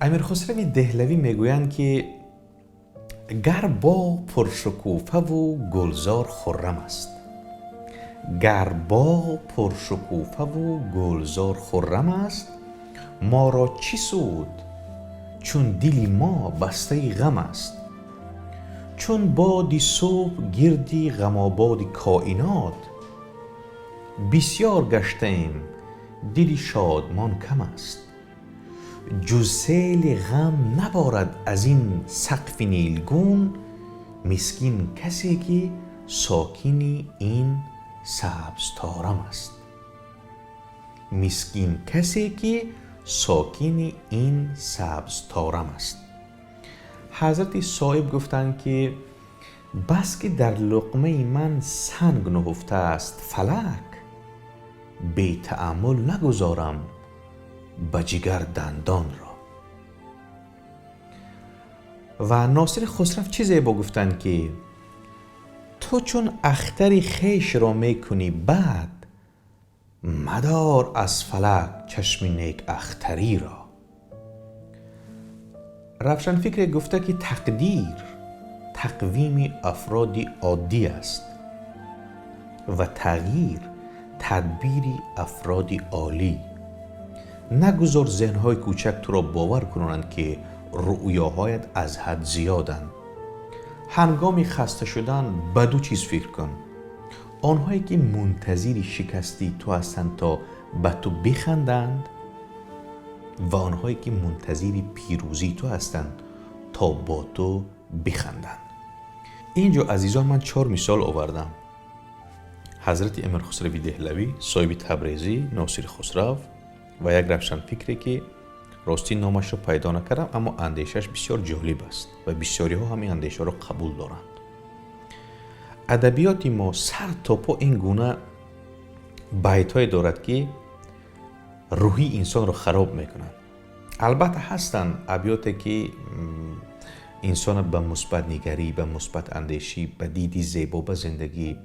امیر خسرو دهلوی میگویند که گر باغ پرشکوفه و گلزار خرم است، گر باغ پرشکوفه و گلزار خرم است، ما را چی سود چون دل ما بسته غم است. چون باد صبح گردی غماباد کائنات، بسیار گشتیم دل شادمان کم است. جز سیل غم نبارد از این سقف نیلگون، مسکین کسی که ساکن این سبز طارم است. مسکین کسی که ساکن این سبز طارم است. حضرت صاحب گفتند که بس که در لقمه من سنگ نهفته است فلک، بی تأمل نگذارم به جگر دندان را. و ناصر خسرو چیزی با گفتند که تو چون اختر خیش را میکنی بد، مدار از فلک چشم نیک اختری را. روشنفکر گفته که تقدیر تقویم افراد عادی است و تغییر تدبیر افراد عالی. نگذار ذهن‌های کوچک تو را باور کنند که رؤیاهایت از حد زیادند. هنگام خسته شدن به دو چیز فکر کن: آنهایی که منتظر شکستی تو هستند تا به تو بخندند و آنهایی که منتظر پیروزی تو هستند تا با تو بخندند. اینجا عزیزان من 4 مثال آوردم: حضرت امیر خسرو دهلوی، صاحب تبریزی، ناصر خسرو و یک روشنفکری که راستی نامش را پیدا نکردم اما اندیشش بسیار جالب است و بسیاری ها همین اندیشه را قبول دارند. ادبیات ما سر تا پا این گونه بیت های دارد که روحی انسان را خراب میکنند. البته هستند ابیاتی که انسان به مثبت نگری، به مثبت اندیشی، به دیدی زیبا به زندگی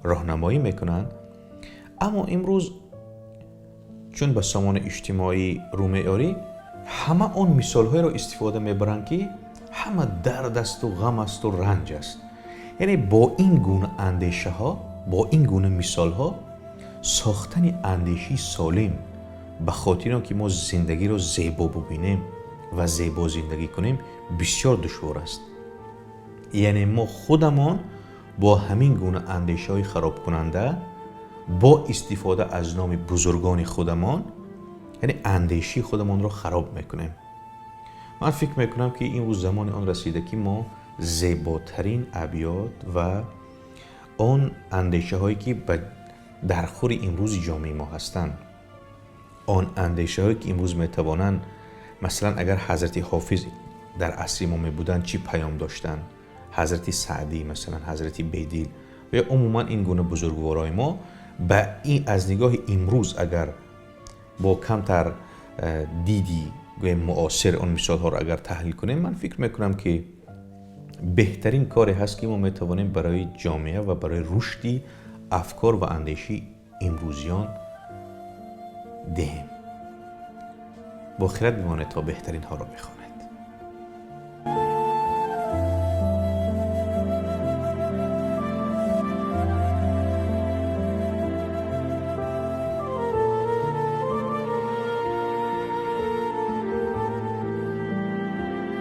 راهنمایی میکنند، اما امروز چون به سامان اجتماعی رو میاری، همه اون مثال های را استفاده میبرند که همه درد است و غم است و رنج است. یعنی با این گونه اندیشه ها، با این گونه مثال ها، ساختن اندیشی سالم به خاطر که ما زندگی رو زیبا ببینیم و زیبا زندگی کنیم بسیار دشوار است. یعنی ما خودمان با همین گونه اندیشه های خراب کننده، با استفاده از نام بزرگان خودمان، یعنی اندیشی خودمان رو خراب میکنیم. من فکر میکنم که این روز زمان آن رسیده که ما زیباترین ابیات و آن اندیشه هایی که در خور امروز جامعه ما هستند، آن اندیشه هایی که امروز میتوانند، مثلا اگر حضرت حافظ در عصر ما میبودند چی پیام داشتند، حضرت سعدی، مثلا حضرت بیدیل و یا عموما این گونه بزرگوارای ما، به این از نگاه امروز اگر با کمتر دیدی معاصر اون مثال ها رو اگر تحلیل کنیم، من فکر میکنم که بهترین کاری هست که ما میتوانیم برای جامعه و برای رشد افکار و اندیشی امروزیان دهیم. با خیرت بمانید تا بهترین ها را بخوانید.